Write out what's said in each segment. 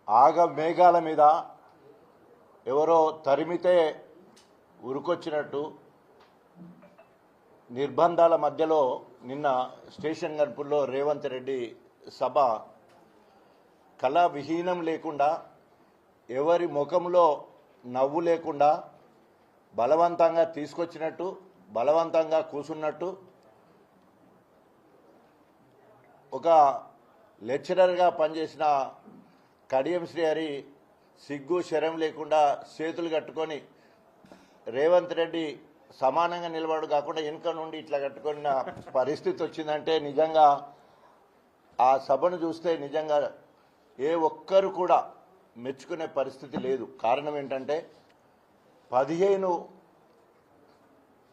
ఆగ మేఘాల మీద ఎవరో తరిమితే ఉరుకొచ్చినట్టు నిర్బంధాల మధ్యలో నిన్న స్టేషన్ గన్పుల్లో రేవంత్ రెడ్డి సభ కళా విహీనం లేకుండా ఎవరి ముఖంలో నవ్వు లేకుండా బలవంతంగా తీసుకొచ్చినట్టు బలవంతంగా కూసున్నట్టు ఒక లెక్చరర్గా పనిచేసిన కడియం శ్రీహరి సిగ్గు శరం లేకుండా చేతులు కట్టుకొని రేవంత్ రెడ్డి సమానంగా నిలబడు కాకుండా వెనుక నుండి ఇట్లా కట్టుకున్న పరిస్థితి వచ్చిందంటే నిజంగా ఆ సభను చూస్తే నిజంగా ఏ ఒక్కరు కూడా మెచ్చుకునే పరిస్థితి లేదు. కారణం ఏంటంటే 15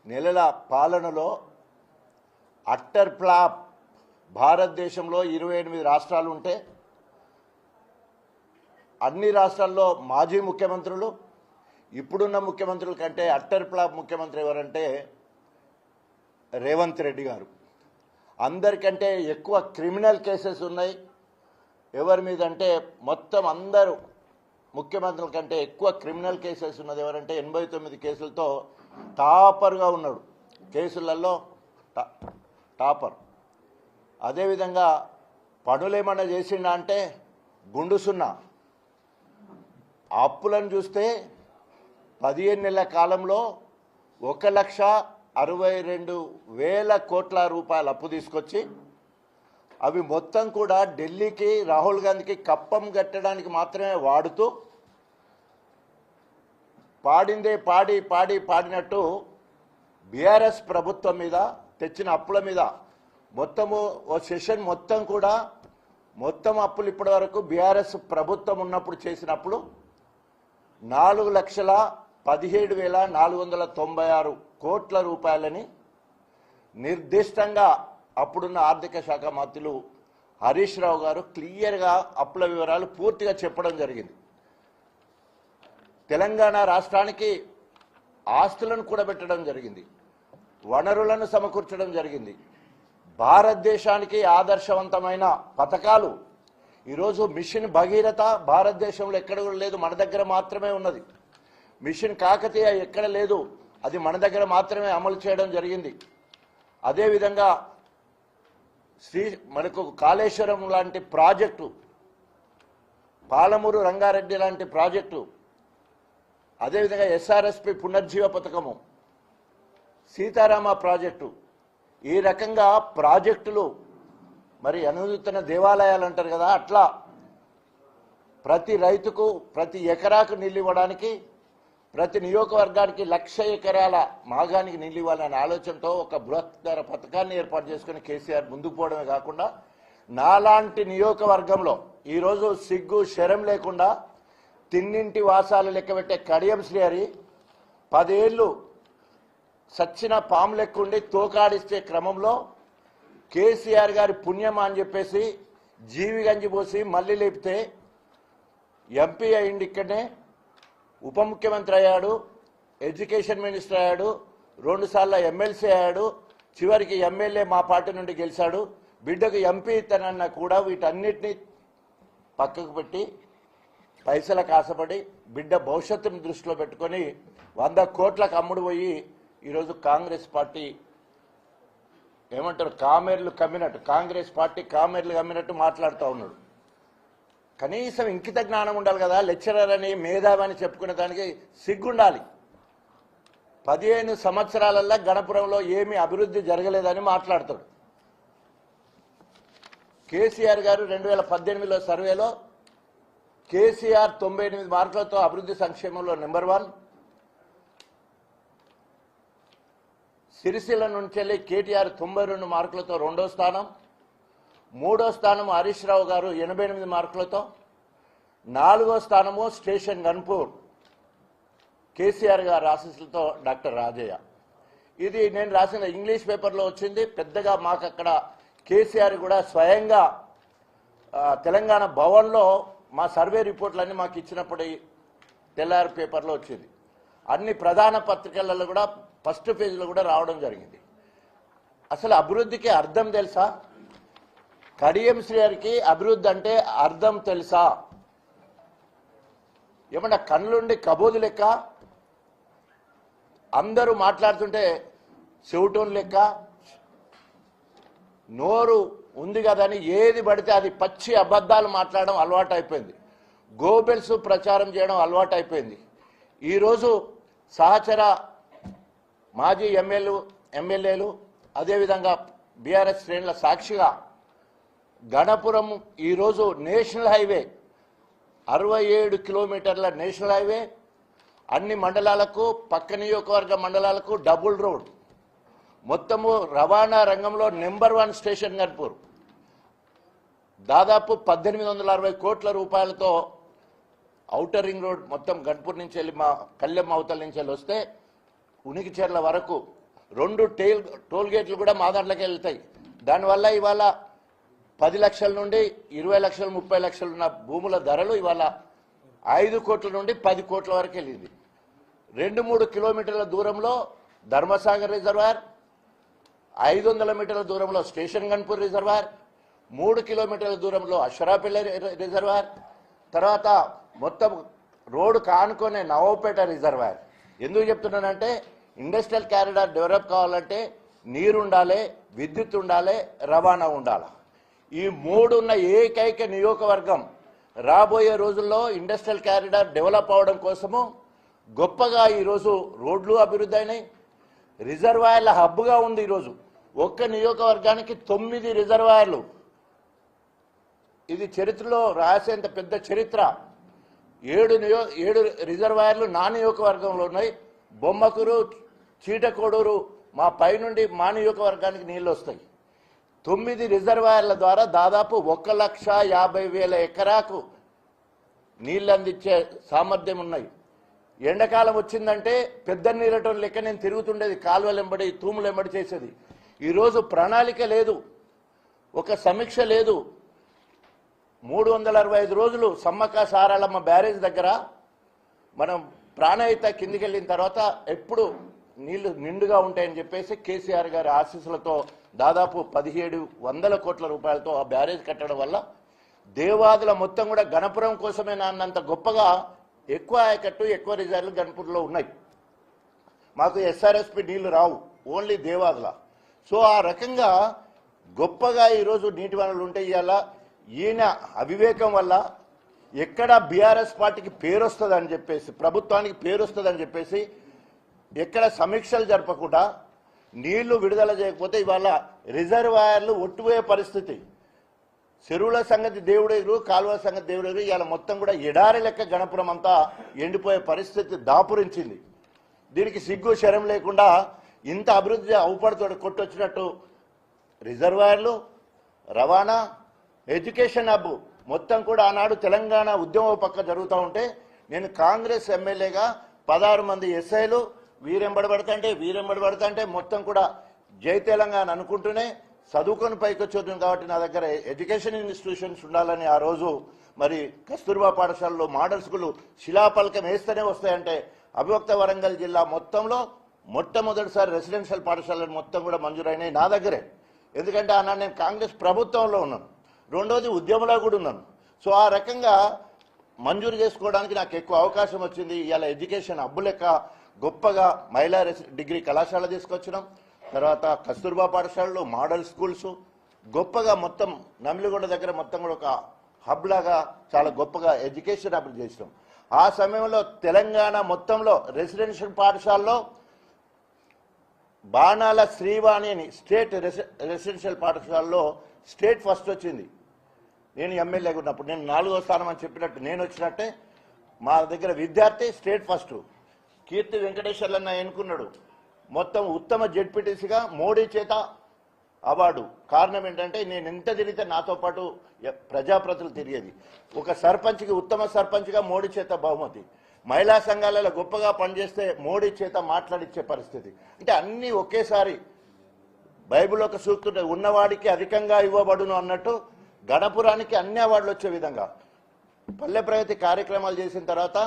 నెలల పాలనలో అట్టర్ ఫ్లాప్. భారతదేశంలో 28 రాష్ట్రాలు ఉంటే అన్ని రాష్ట్రాల్లో మాజీ ముఖ్యమంత్రులు ఇప్పుడున్న ముఖ్యమంత్రుల కంటే అట్టర్ ఫ్లాప్ ముఖ్యమంత్రి ఎవరంటే రేవంత్ రెడ్డి గారు. అందరికంటే ఎక్కువ క్రిమినల్ కేసెస్ ఉన్నాయి. ఎవరి మీద అంటే మొత్తం అందరూ ముఖ్యమంత్రుల కంటే ఎక్కువ క్రిమినల్ కేసెస్ ఉన్నది ఎవరంటే 89 కేసులతో టాపర్గా ఉన్నాడు. కేసులలో టాపర్. అదేవిధంగా పనులు ఏమన్నా చేసిండా అంటే గుండు సున్నా. అప్పులను చూస్తే 15 నెలల కాలంలో 1,62,000 కోట్ల రూపాయల అప్పు తీసుకొచ్చి అవి మొత్తం కూడా ఢిల్లీకి రాహుల్ గాంధీకి కప్పం కట్టడానికి మాత్రమే వాడుతూ పాడిందే పాడినట్టు బీఆర్ఎస్ ప్రభుత్వం మీద తెచ్చిన అప్పుల మీద మొత్తము ఓ సెషన్ మొత్తం కూడా మొత్తం అప్పులు ఇప్పటి వరకు బీఆర్ఎస్ ప్రభుత్వం ఉన్నప్పుడు చేసినప్పుడు 4,17,496 కోట్ల రూపాయలని నిర్దిష్టంగా అప్పుడున్న ఆర్థిక శాఖ మంత్రులు హరీష్ రావు గారు క్లియర్గా అప్పుల వివరాలు పూర్తిగా చెప్పడం జరిగింది. తెలంగాణ రాష్ట్రానికి ఆస్తులను కూడబెట్టడం జరిగింది, వనరులను సమకూర్చడం జరిగింది. భారతదేశానికి ఆదర్శవంతమైన పథకాలు ఈరోజు మిషన్ భగీరథ భారతదేశంలో ఎక్కడ కూడా లేదు, మన దగ్గర మాత్రమే ఉన్నది. మిషన్ కాకతీయ ఎక్కడ లేదు, అది మన దగ్గర మాత్రమే అమలు చేయడం జరిగింది. అదేవిధంగా మనకు కాళేశ్వరం లాంటి ప్రాజెక్టు, పాలమూరు రంగారెడ్డి లాంటి ప్రాజెక్టు, అదేవిధంగా ఎస్ఆర్ఎస్పి పునర్జీవ పథకము, సీతారామ ప్రాజెక్టు, ఈ రకంగా ప్రాజెక్టులు మరి అనుదిన దేవాలయాలు అంటారు కదా, అట్లా ప్రతి రైతుకు ప్రతి ఎకరాకు నీళ్ళు ఇవ్వడానికి ప్రతి నియోజకవర్గానికి 1,00,000 ఎకరాల మాగానికి నీళ్ళు ఇవ్వాలనే ఆలోచనతో ఒక బృహత్తర పథకాన్ని ఏర్పాటు చేసుకుని కేసీఆర్ ముందుకు పోవడమే కాకుండా నాలాంటి నియోజకవర్గంలో ఈరోజు సిగ్గు శరం లేకుండా తిన్నింటి వాసాలు లెక్కబెట్టే కడియం శ్రీహరి 10 ఏళ్ళు సచ్చిన పాము లెక్కుండి తోకాడిస్తే క్రమంలో కేసీఆర్ గారి పుణ్యమా అని చెప్పేసి జీవి గంజి పోసి మళ్ళీ లేపితే ఎంపీ అయింది. ఇక్కడనే ఉప ముఖ్యమంత్రి అయ్యాడు, ఎడ్యుకేషన్ మినిస్టర్ అయ్యాడు, 2 సార్లు ఎమ్మెల్సీ అయ్యాడు, చివరికి ఎమ్మెల్యే మా పార్టీ నుండి గెలిచాడు. బిడ్డకు ఎంపీ ఇతనన్నా కూడా వీటన్నిటినీ పక్కకు పెట్టి పైసలకు ఆశపడి బిడ్డ భవిష్యత్తును దృష్టిలో పెట్టుకొని 100 కోట్లకు అమ్ముడు పోయి ఈరోజు కాంగ్రెస్ పార్టీ ఏమంటారు కామెర్లు కమ్మినట్టు, కాంగ్రెస్ పార్టీ కామెర్లు కమ్మినట్టు మాట్లాడుతూ ఉన్నాడు. కనీసం ఇంకిత జ్ఞానం ఉండాలి కదా. లెక్చరర్ అని మేధావని చెప్పుకునే దానికి సిగ్గుండాలి. 15 సంవత్సరాలల్లో గణపురంలో ఏమీ అభివృద్ధి జరగలేదని మాట్లాడతాడు. కేసీఆర్ గారు 2018లో సర్వేలో కేసీఆర్ 98 మార్కులతో అభివృద్ధి సంక్షేమంలో నెంబర్ 1. సిరిసిల్ల నుంచి వెళ్ళి కేటీఆర్ 92 మార్కులతో 2వ స్థానం. 3వ స్థానం హరీష్ రావు గారు 88 మార్కులతో. 4వ స్థానము స్టేషన్ గన్పూర్ కేసీఆర్ గారు ఆశీస్సులతో డాక్టర్ రాజయ్య. ఇది నేను రాసిన ఇంగ్లీష్ పేపర్లో వచ్చింది. పెద్దగా మాకు అక్కడ కేసీఆర్ కూడా స్వయంగా తెలంగాణ భవన్లో మా సర్వే రిపోర్ట్లన్నీ మాకు ఇచ్చినప్పుడు తెల్లారి పేపర్లో వచ్చింది. అన్ని ప్రధాన పత్రికలలో కూడా ఫస్ట్ పేజీలో కూడా రావడం జరిగింది. అసలు అభివృద్ధికి అర్థం తెలుసా? కడియం శ్రీహరికి అభివృద్ధి అంటే అర్థం తెలుసా? ఏమన్నా కళ్ళుండి కబోదు లెక్క, అందరూ మాట్లాడుతుంటే చెవిటోన్ లెక్క, నోరు ఉంది కదని ఏది పడితే అది పచ్చి అబద్ధాలు మాట్లాడడం అలవాటు అయిపోయింది. గోబెల్స్ ప్రచారం చేయడం అలవాటు అయిపోయింది. ఈరోజు సహచర మాజీ ఎమ్మెల్యేలు అదేవిధంగా బీఆర్ఎస్ శ్రేణుల సాక్షిగా గణపురం ఈరోజు నేషనల్ హైవే 67 కిలోమీటర్ల నేషనల్ హైవే, అన్ని మండలాలకు పక్క నియోజకవర్గ మండలాలకు డబుల్ రోడ్, మొత్తము రవాణా రంగంలో నెంబర్ 1 స్టేషన్ గన్పూర్. దాదాపు 1860 కోట్ల రూపాయలతో ఔటర్ రింగ్ రోడ్ మొత్తం గన్పూర్ నుంచి వెళ్ళి మా కళ్యాణ్ అవతల నుంచి వెళ్ళి వస్తే ఉనికిచెర్ల వరకు 2 టోల్ గేట్లు కూడా మా దాంట్లోకి వెళ్తాయి. దానివల్ల ఇవాళ 10 లక్షల నుండి 20 లక్షలు 30 లక్షలు ఉన్న భూముల ధరలు ఇవాళ 5 కోట్ల నుండి 10 కోట్ల వరకు వెళ్ళింది. 2-3 కిలోమీటర్ల దూరంలో ధర్మసాగర్ రిజర్వాయర్, 500 మీటర్ల దూరంలో స్టేషన్ గన్పూర్ రిజర్వాయర్, 3 కిలోమీటర్ల దూరంలో అశ్వరాపల్లి రిజర్వాయర్, తర్వాత మొత్తం రోడ్డు కానుకొనే నవోపేట రిజర్వాయర్. ఎందుకు చెప్తున్నానంటే ఇండస్ట్రియల్ కారిడార్ డెవలప్ కావాలంటే నీరు ఉండాలి, విద్యుత్ ఉండాలి, రవాణా ఉండాలి. ఈ 3 ఉన్న ఏకైక నియోజకవర్గం రాబోయే రోజుల్లో ఇండస్ట్రియల్ కారిడార్ డెవలప్ అవడం కోసము గొప్పగా ఈరోజు రోడ్లు అభివృద్ధి అయినాయి, రిజర్వాయర్ల హబ్గా ఉంది. ఈరోజు ఒక్క నియోజకవర్గానికి 9 రిజర్వాయర్లు. ఇది చరిత్రలో రాసేంత పెద్ద చరిత్ర. 7 రిజర్వాయర్లు నా నియోజకవర్గంలో ఉన్నాయి. బొమ్మకూరు, చీటకోడూరు మా పైనుండి మా నియోజకవర్గానికి నీళ్ళు వస్తాయి. 9 రిజర్వాయర్ల ద్వారా దాదాపు 1,50,000 ఎకరాకు నీళ్ళు అందించే సామర్థ్యం ఉన్నాయి. ఎండాకాలం వచ్చిందంటే పెద్ద నీళ్ళటం లెక్క నేను తిరుగుతుండేది, కాలువలెంబడి తూములెంబడి చేసేది. ఈరోజు ప్రణాళిక లేదు, ఒక సమీక్ష లేదు. 365 రోజులు సమ్మక్క సారాలమ్మ బ్యారేజ్ దగ్గర మనం ప్రాణహిత కిందికి వెళ్ళిన తర్వాత ఎప్పుడు నీళ్లు నిండుగా ఉంటాయని చెప్పేసి కేసీఆర్ గారి ఆశీస్సులతో దాదాపు 1700 కోట్ల రూపాయలతో ఆ బ్యారేజ్ కట్టడం వల్ల దేవాదుల మొత్తం కూడా గణపురం కోసమే నాన్నంత గొప్పగా ఎక్కువ ఆయకట్టు, ఎక్కువ రిజర్వులు గణపూర్లో ఉన్నాయి. మాకు ఎస్ఆర్ఎస్పి నీళ్లు రావు, ఓన్లీ దేవాదుల. సో ఆ రకంగా గొప్పగా ఈరోజు నీటి వనరులు ఉంటాయి. ఇవాళ ఈయన అవివేకం వల్ల ఎక్కడ బీఆర్ఎస్ పార్టీకి పేరు వస్తుందని చెప్పేసి, ప్రభుత్వానికి పేరు వస్తుందని చెప్పేసి ఎక్కడ సమీక్షలు జరపకుండా నీళ్లు విడుదల చేయకపోతే ఇవాళ రిజర్వాయర్లు ఒట్టుపోయే పరిస్థితి. చెరువుల సంగతి దేవుడెగురు, కాలువ సంగతి దేవుడెగురు. ఇవాళ మొత్తం కూడా ఎడారి లెక్క గణపురం అంతా ఎండిపోయే పరిస్థితి దాపురించింది. దీనికి సిగ్గు శరం లేకుండా ఇంత అభివృద్ధి అవుపడుతూ కొట్టొచ్చినట్టు రిజర్వాయర్లు, రవాణా, ఎడ్యుకేషన్ హబ్ మొత్తం కూడా ఆనాడు తెలంగాణ ఉద్యమం పక్క జరుగుతూ ఉంటే నేను కాంగ్రెస్ ఎమ్మెల్యేగా 16 మంది ఎస్ఐలు వీరెంబడబడతాంటే మొత్తం కూడా జై తెలంగాణ అనుకుంటూనే చదువుకొని పైకి వచ్చేది. కాబట్టి నా దగ్గర ఎడ్యుకేషన్ ఇన్స్టిట్యూషన్స్ ఉండాలని ఆ రోజు మరి కస్తూర్బా పాఠశాలలో మోడల్ స్కూల్ శిలాఫలకం వేస్తేనే వస్తాయంటే అవిభక్త వరంగల్ జిల్లా మొత్తంలో మొట్టమొదటిసారి రెసిడెన్షియల్ పాఠశాలలు మొత్తం కూడా మంజూరైనాయి నా దగ్గరే. ఎందుకంటే ఆనాడు నేను కాంగ్రెస్ ప్రభుత్వంలో ఉన్నాను, రెండోది ఉద్యమంలో కూడా ఉన్నాను. సో ఆ రకంగా మంజూరు చేసుకోవడానికి నాకు ఎక్కువ అవకాశం వచ్చింది. ఇవాళ ఎడ్యుకేషన్ హబ్బు లెక్క గొప్పగా మహిళా డిగ్రీ కళాశాల తీసుకొచ్చినాం. తర్వాత కస్తూర్బా పాఠశాలలు, మోడల్ స్కూల్స్ గొప్పగా మొత్తం నమిలిగొండ దగ్గర మొత్తం కూడా ఒక హబ్ లాగా చాలా గొప్పగా ఎడ్యుకేషన్ అభివృద్ధి చేసినాం. ఆ సమయంలో తెలంగాణ మొత్తంలో రెసిడెన్షియల్ పాఠశాలలో బాణాల శ్రీవాణి అని స్టేట్ రెసిడెన్షియల్ పాఠశాలలో స్టేట్ ఫస్ట్ వచ్చింది. నేను ఎమ్మెల్యేగా ఉన్నప్పుడు నేను 4వ స్థానం అని చెప్పినట్టు నేను వచ్చినట్టే మా దగ్గర విద్యార్థి స్టేట్ ఫస్ట్. కీర్తి వెంకటేశ్వర్లన్న ఎన్నుకున్నాడు. మొత్తం ఉత్తమ జెడ్పీటీసీగా మోడీ చేత అవార్డు. కారణం ఏంటంటే నేను ఎంత తిరిగితే నాతో పాటు ప్రజాప్రతినిధులు తిరిగేది. ఒక సర్పంచ్కి ఉత్తమ సర్పంచ్గా మోడీ చేత బహుమతి, మహిళా సంఘాలలో గొప్పగా పనిచేస్తే మోడీ చేత మాట్లాడిచ్చే పరిస్థితి. అంటే అన్నీ ఒకేసారి బైబిల్ ఒక సూక్తుంటే ఉన్నవాడికి అధికంగా ఇవ్వబడును అన్నట్టు గణపురానికి అన్ని అవార్డులు వచ్చే విధంగా పల్లె ప్రగతి కార్యక్రమాలు చేసిన తర్వాత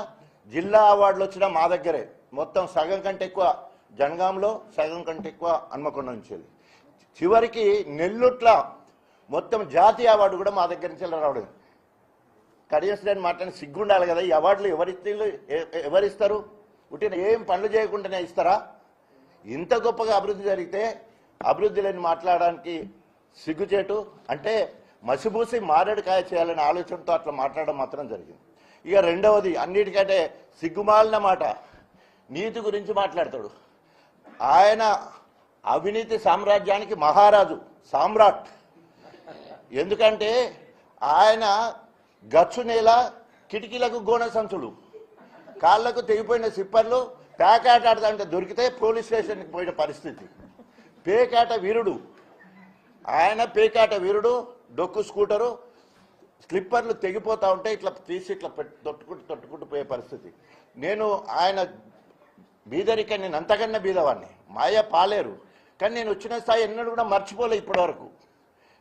జిల్లా అవార్డులు వచ్చిన మా దగ్గరే. మొత్తం సగం కంటే ఎక్కువ జనగాంలో, సగం కంటే ఎక్కువ హన్మకొండ నుంచి. చివరికి నెల్లుట్ల మొత్తం జాతీయ అవార్డు కూడా మా దగ్గర నుంచి రావడం. కడియం శ్రేణి మాట్లాడి సిగ్గుండాలి కదా. ఈ అవార్డులు ఎవరిస్తారు? పుట్టిన ఏం పనులు చేయకుండానే ఇస్తారా? ఇంత గొప్పగా అభివృద్ధి జరిగితే అభివృద్ధి లేని మాట్లాడడానికి సిగ్గుచేటు. అంటే మసిబూసి మారేడుకాయ చేయాలనే ఆలోచనతో అట్లా మాట్లాడడం మాత్రం జరిగింది. ఇక రెండవది, అన్నిటికంటే సిగ్గుమాలిన మాట, నీతి గురించి మాట్లాడతాడు. ఆయన అవినీతి సామ్రాజ్యానికి మహారాజు, సామ్రాట్. ఎందుకంటే ఆయన గచ్చు నేల, కిటికీలకు గోన సంచులు, కాళ్లకు తెగిపోయిన సిప్పర్లు, పేకాట ఆడదంటే దొరికితే పోలీస్ స్టేషన్కి పోయిన పరిస్థితి. పేకాట వీరుడు ఆయన, పేకాట వీరుడు. డొక్కు స్కూటరు, స్లిప్పర్లు తెగిపోతూ ఉంటే ఇట్లా తీసి ఇట్లా తొట్టుకుంటూ పోయే పరిస్థితి. నేను ఆయన బీదరిక, నేను అంతకన్నా బీదవాడిని, మాయ పాలేరు. కానీ నేను వచ్చిన స్థాయి ఎన్నడూ కూడా మర్చిపోలే. ఇప్పటి వరకు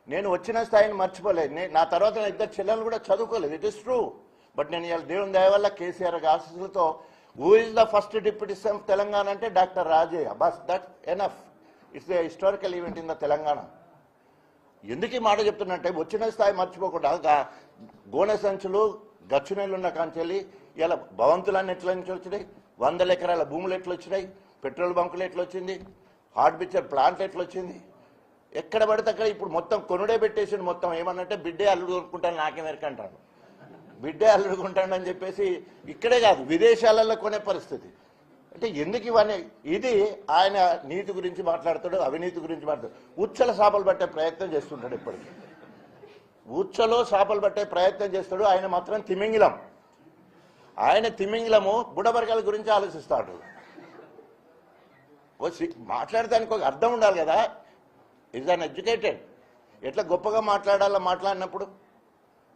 నేను వచ్చిన స్థాయిని మర్చిపోలేదు. నా తర్వాత నా ఇద్దరు చెల్లెలు కూడా చదువుకోలేదు. It is true. బట్ నేను ఇలా దేవుని దయ వల్ల కేసీఆర్ ఆశీస్సులతో who is the first deputy CM Telangana అంటే డాక్టర్ రాజయ్య. బస్ that enough. It's the historical event in the Telangana. ఎందుకు ఈ మాట చెప్తున్నట్టే, వచ్చిన స్థాయి మర్చిపోకుండా గోనె సంచులు, గచ్చునేళ్ళున్న కాంచెల్లి ఇలా భవంతులన్నీ ఎట్లా నుంచి వచ్చినాయి, 100 ఎకరాల భూములు ఎట్లా వచ్చినాయి, పెట్రోల్ బంకులు ఎట్లా వచ్చింది, హార్ట్ పిక్చర్ ప్లాంట్ ఎట్లా వచ్చింది, ఎక్కడ పడితే అక్కడ ఇప్పుడు మొత్తం కొనుడే పెట్టేసి మొత్తం ఏమన్నంటే బిడ్డే అల్లుడు కొనుక్కుంటాను నాకేమెరకంటాడు, బిడ్డే అల్లుడు కొంటాడని చెప్పేసి ఇక్కడే కాదు విదేశాలలో కొనే పరిస్థితి. అంటే ఎందుకు ఇవన్నీ? ఇది ఆయన నీతి గురించి మాట్లాడతాడు, అవినీతి గురించి మాట్లాడతాడు. ఉచ్చల చేపలు పట్టే ప్రయత్నం చేస్తుంటాడు. ఇప్పటికీ ఉచ్చలో చేపలు పట్టే ప్రయత్నం చేస్తాడు. ఆయన మాత్రం తిమింగిలం. ఆయన తిమింగిలము బుడబరకల గురించి ఆలోచిస్తాడు. మాట్లాడటానికి ఒక అర్థం ఉండాలి కదా. Is an educated. ఎట్లా గొప్పగా మాట్లాడాలో మాట్లాడినప్పుడు,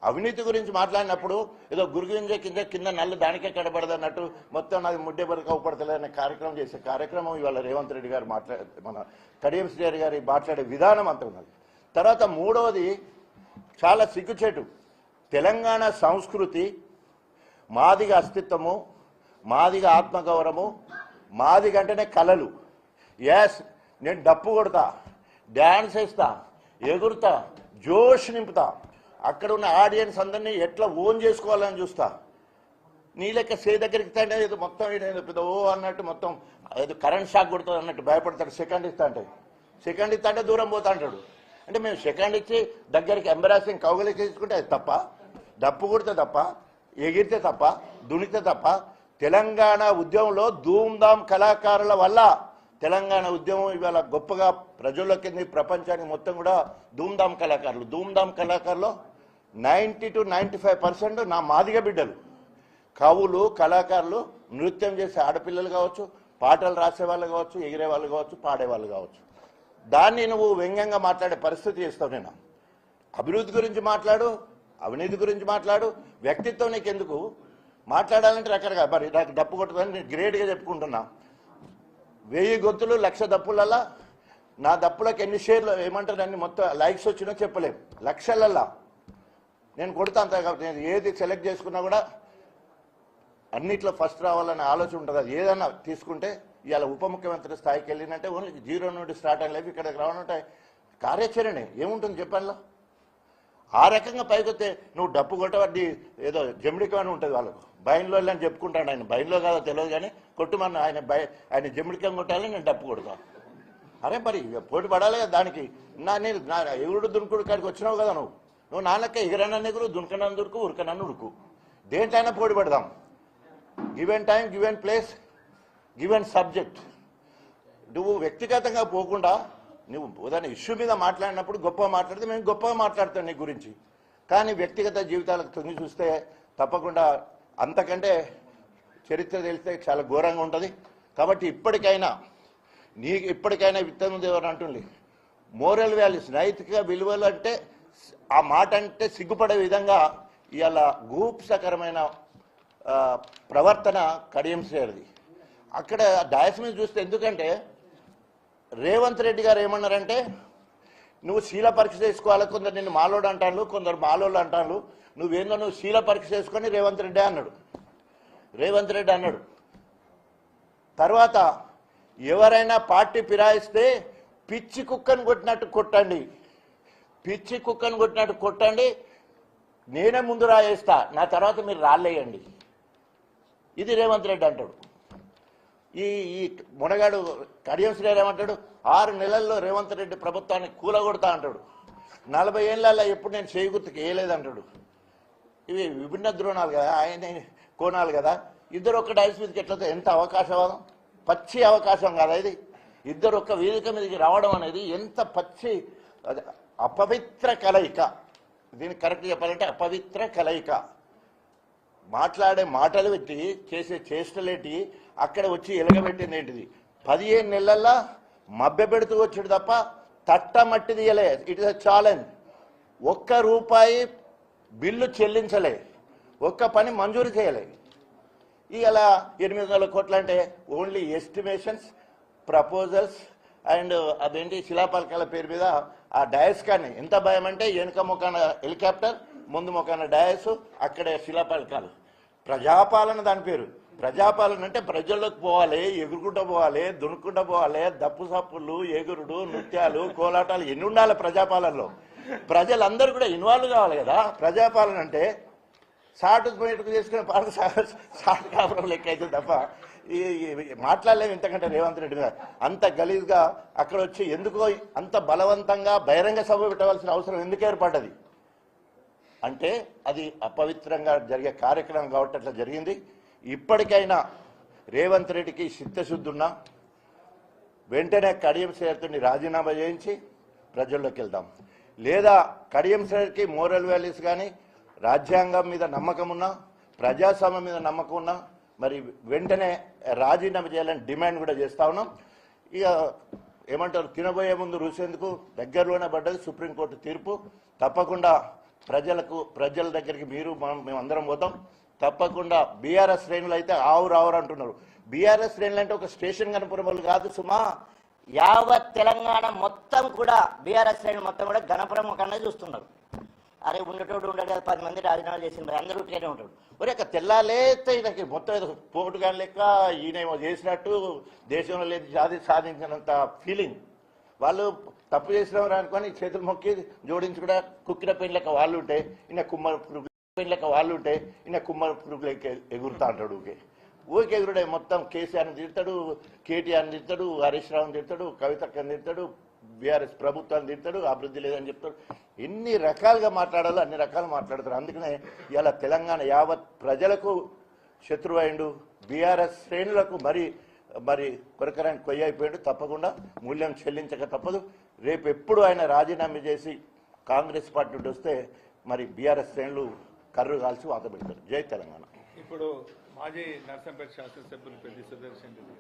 అవినీతి గురించి మాట్లాడినప్పుడు ఏదో గురుగుంజ కింద నల్లు దానికే కడబడదు అన్నట్టు మొత్తం నాది ముడ్డే వరకు అవపడతలే అనే కార్యక్రమం చేసే కార్యక్రమం ఇవాళ రేవంత్ రెడ్డి గారు మన కడియం శ్రీహరి గారి మాట్లాడే విధానం అంత ఉన్నది. తర్వాత మూడవది చాలా సిగ్గుచేటు. తెలంగాణ సంస్కృతి, మాదిగ అస్తిత్వము, మాదిగ ఆత్మగౌరవము, మాదిగ అంటేనే కళలు. ఎస్, నేను డప్పు కొడతా, డ్యాన్స్ వేస్తా, ఎగురుతా, జోష్ నింపుతా, అక్కడ ఉన్న ఆడియన్స్ అందరినీ ఎట్లా ఓన్ చేసుకోవాలని చూస్తా. నీ లెక్క సే దగ్గరికి తంటే ఏదో మొత్తం పెద్ద ఓ అన్నట్టు మొత్తం ఏదో కరెంట్ షాక్ కొడుతుంది అన్నట్టు భయపడతాడు. సెకండ్ ఇస్తా అంటే దూరం పోతా అంటాడు. అంటే మేము సెకండ్ ఇచ్చి దగ్గరికి ఎంబరాసింగ్ కౌగలికి తీసుకుంటే అది తప్ప, డప్పు కొడితే తప్ప, ఎగిరితే తప్ప, దునితే తప్ప. తెలంగాణ ఉద్యమంలో ధూమ్ధామ్ కళాకారుల వల్ల తెలంగాణ ఉద్యమం ఇవాళ గొప్పగా ప్రజల్లోకి, ప్రపంచానికి మొత్తం కూడా ధూమ్ధామ్ కళాకారులు 90 to 95% నా మాదిగ బిడ్డలు. కవులు, కళాకారులు, నృత్యం చేసే ఆడపిల్లలు కావచ్చు, పాటలు రాసేవాళ్ళు కావచ్చు, ఎగిరేవాళ్ళు కావచ్చు, పాడేవాళ్ళు కావచ్చు. దాన్ని నువ్వు వ్యంగ్యంగా మాట్లాడే పరిస్థితి చేస్తావు. నేను అభివృద్ధి గురించి మాట్లాడు, అవినీతి గురించి మాట్లాడు, వ్యక్తిత్వం నీకు ఎందుకు మాట్లాడాలంటే రకరకాల. మరి నాకు డప్పు కొట్టదని నేను గ్రేట్గా చెప్పుకుంటున్నా. 1000 గొంతులు 1,00,000 దప్పులల్లా నా దప్పులకు ఎన్ని షేర్లు ఏమంటారు అన్ని మొత్తం లైక్స్ వచ్చినా చెప్పలేము. లక్షలల్లా నేను కొడతా అంత. కాబట్టి నేను ఏది సెలెక్ట్ చేసుకున్నా కూడా అన్నిట్లో ఫస్ట్ రావాలనే ఆలోచన ఉంటుంది. అది ఏదన్నా తీసుకుంటే ఇవాళ ఉప ముఖ్యమంత్రి స్థాయికి వెళ్ళినంటే ఓన్లీ 0 నుండి స్టార్ట్ అయ్యే లైఫ్ ఇక్కడికి రావాలంటే కార్యాచరణే ఏముంటుంది చెప్పాలా. ఆ రకంగా పైకొస్తే నువ్వు డప్పు కొట్టవద్ది ఏదో జమిడికం అని ఉంటుంది వాళ్ళకు. బయన్లో అని చెప్పుకుంటాడు ఆయన. బయన్లో కాదో తెలియదు కానీ కొట్టుమన్న ఆయన జమిడికం కొట్టాలి, నేను డప్పు కొడతాను. అరే మరి పోటీ పడాలి కదా దానికి. నేను ఎగురుడు దునుకుడు కాడికి వచ్చినావు కదా నువ్వు నాన్నక్క ఎగరన్న ఎగురు, దునకనన్ను దురుకు, ఉరకనన్ను ఉరుకు. దేంట్లైనా పోటీ పడదాం. Given time, given place, given subject. నువ్వు వ్యక్తిగతంగా పోకుండా నువ్వు ఏదైనా ఇష్యూ మీద మాట్లాడినప్పుడు గొప్పగా మాట్లాడితే మేము గొప్పగా మాట్లాడతాం నీ గురించి. కానీ వ్యక్తిగత జీవితాలకు తొంగి చూస్తే తప్పకుండా అంతకంటే చరిత్ర తెలిస్తే చాలా ఘోరంగా ఉంటుంది. కాబట్టి ఇప్పటికైనా విత్తనం దేవని అంటుంది మోరల్ వాల్యూస్, నైతిక విలువలు అంటే ఆ మాట అంటే సిగ్గుపడే విధంగా ఇవాళ గూప్సకరమైన ప్రవర్తన కడియం శ్రేయర్ది. అక్కడ డయాస్ మీద చూస్తే ఎందుకంటే రేవంత్ రెడ్డి గారు ఏమన్నారంటే నువ్వు శీల పరీక్ష చేసుకోవాలి. కొందరు నిన్ను మాలోడు అంటాను, కొందరు మాలోళ్ళు అంటాను. నువ్వేందో నువ్వు శీల పరీక్ష చేసుకొని రేవంత్ రెడ్డి అన్నాడు. తర్వాత ఎవరైనా పార్టీ ఫిరాయిస్తే పిచ్చి కుక్కను కొట్టినట్టు కొట్టండి, నేనే ముందు రాయేస్తా, నా తర్వాత మీరు రాళ్ళేయండి. ఇది రేవంత్ రెడ్డి అంటాడు. ఈ ఈ మునగాడు కడియం శ్రీరామ్ ఏమంటాడు, 6 నెలల్లో రేవంత్ రెడ్డి ప్రభుత్వాన్ని కూలగొడతా అంటాడు. 40 ఏళ్ళ ఎప్పుడు నేను చేయి గుర్తుకు వేయలేదంటాడు. ఇవి విభిన్న ద్రోణాలు కదా, ఆయన కోణాలు కదా. ఇద్దరు ఒక్క డైస్ మీదకి ఎట్లయితే ఎంత అవకాశవాదం, పచ్చి అవకాశం కదా ఇది. ఇద్దరు ఒక్క వేదిక మీదకి రావడం అనేది ఎంత పచ్చి అపవిత్ర కలయిక. దీన్ని కరెక్ట్ చెప్పాలంటే అపవిత్ర కలయిక. మాట్లాడే మాటలు పెట్టి చేసే చేష్టలేటి అక్కడ వచ్చి ఎలగబెట్టింది ఏంటిది? 15 నెలల్లో మభ్య పెడుతూ వచ్చాడు తప్ప తట్టమట్టి తీయలే. It is a challenge. ₹1 bill చెల్లించలే, ఒక్క పని మంజూరు చేయలే. ఇలా 800 కోట్లు అంటే ఓన్లీ ఎస్టిమేషన్స్, ప్రపోజల్స్ అండ్ అదేంటి శిలాపలకాల పేరు మీద ఆ డయస్ కానీ ఎంత భయం అంటే వెనుక మొక్కన హెలికాప్టర్, ముందు మొక్కన డయస్, అక్కడే శిలాపలకాలు. ప్రజాపాలన దాని పేరు. ప్రజాపాలన అంటే ప్రజల్లోకి పోవాలి, ఎగురుకుంటూ పోవాలి, దునుక్కుంటూ పోవాలి, దప్పు సప్పులు, ఎగురుడు, నృత్యాలు, కోలాటాలు ఎన్ని ఉండాలి ప్రజాపాలనలో. ప్రజలందరూ కూడా ఇన్వాల్వ్ కావాలి కదా. ప్రజాపాలన అంటే సాటు బయటకు చేసుకునే పాలన సాటు కాపురం లెక్క అయితే తప్ప ఈ మాట్లాడలేము ఇంతకంటే రేవంత్ రెడ్డి గారు. అంత గలీజ్గా అక్కడ వచ్చి ఎందుకో అంత బలవంతంగా బహిరంగ సభ పెట్టవలసిన అవసరం ఎందుకు ఏర్పడ్డది అంటే అది అపవిత్రంగా జరిగే కార్యక్రమం కాబట్టి అట్లా జరిగింది. ఇప్పటికైనా రేవంత్ రెడ్డికి చిత్తశుద్ధి ఉన్నా వెంటనే కడియం శ్రీహరిని రాజీనామా చేయించి ప్రజల్లోకి వెళ్దాం. లేదా కడియం శ్రీహరికి మోరల్ వాల్యూస్ కానీ రాజ్యాంగం మీద నమ్మకం ఉన్నా, ప్రజాస్వామ్యం మీద నమ్మకం ఉన్నా మరి వెంటనే రాజీనామా చేయాలని డిమాండ్ కూడా చేస్తా ఉన్నాం. ఇక ఏమంటారు, తినబోయే ముందు రుసేందుకు దగ్గరలోనే పడ్డది సుప్రీంకోర్టు తీర్పు. తప్పకుండా ప్రజల దగ్గరికి మేమందరం పోతాం. తప్పకుండా బీఆర్ఎస్ శ్రేణులు అయితే ఆవురు అంటున్నారు. బీఆర్ఎస్ శ్రేణులు అంటే ఒక స్టేషన్ గణపురం కాదు సుమా, యావత్ తెలంగాణ మొత్తం కూడా బీఆర్ఎస్ శ్రేణులు మొత్తం కూడా గణపురం కన్నా చూస్తున్నారు. అరే ఉండేటోడు ఉండడు కదా, 10 మంది రాజీనామా చేసింది, అందరూ ఉట్టిగానే ఉంటాడు. ఒరే తెల్లాలేస్తే ఈయనకి మొత్తం ఏదో పోటు కానీ లెక్క ఈయనేమో చేసినట్టు దేశంలో లేదు సాధించినంత ఫీలింగ్. వాళ్ళు తప్పు చేసినవారు అనుకొని చేతులు మొక్కి జోడించి కూడా కుక్కిన పెయిన్ లెక్క వాళ్ళు ఉంటే ఈయన కుమ్మర పెయిన్ లెక్క వాళ్ళు ఉంటే ఈయన కుమ్మర పురుగులెక్క ఎగురుతా అంటాడు. ఊరికి ఎగురుడే మొత్తం కేసీఆర్ని తిడతాడు, కేటీఆర్ని తిడతాడు, హరీష్ రావుని తిడతాడు, కవితక్కని తిడతాడు, బీఆర్ఎస్ ప్రభుత్వాన్ని తిడతాడు, అభివృద్ధి లేదని చెప్తాడు. ఎన్ని రకాలుగా మాట్లాడాలో అన్ని రకాలు మాట్లాడతారు. అందుకనే ఇలా తెలంగాణ యావత్ ప్రజలకు శత్రువైండు, బీఆర్ఎస్ శ్రేణులకు మరి కొరకరాని కొయ్య అయిపోయాడు. తప్పకుండా మూల్యం చెల్లించక తప్పదు. రేపు ఎప్పుడు ఆయన రాజీనామా చేసి కాంగ్రెస్ పార్టీ నుండి వస్తే మరి బీఆర్ఎస్ శ్రేణులు కర్రు కాల్చి వాత పెడతారు. జై తెలంగాణ. ఇప్పుడు మాజీ నర్సంపేట శాసనసభ్యులు పెద్ది సుదర్శన్ రెడ్డి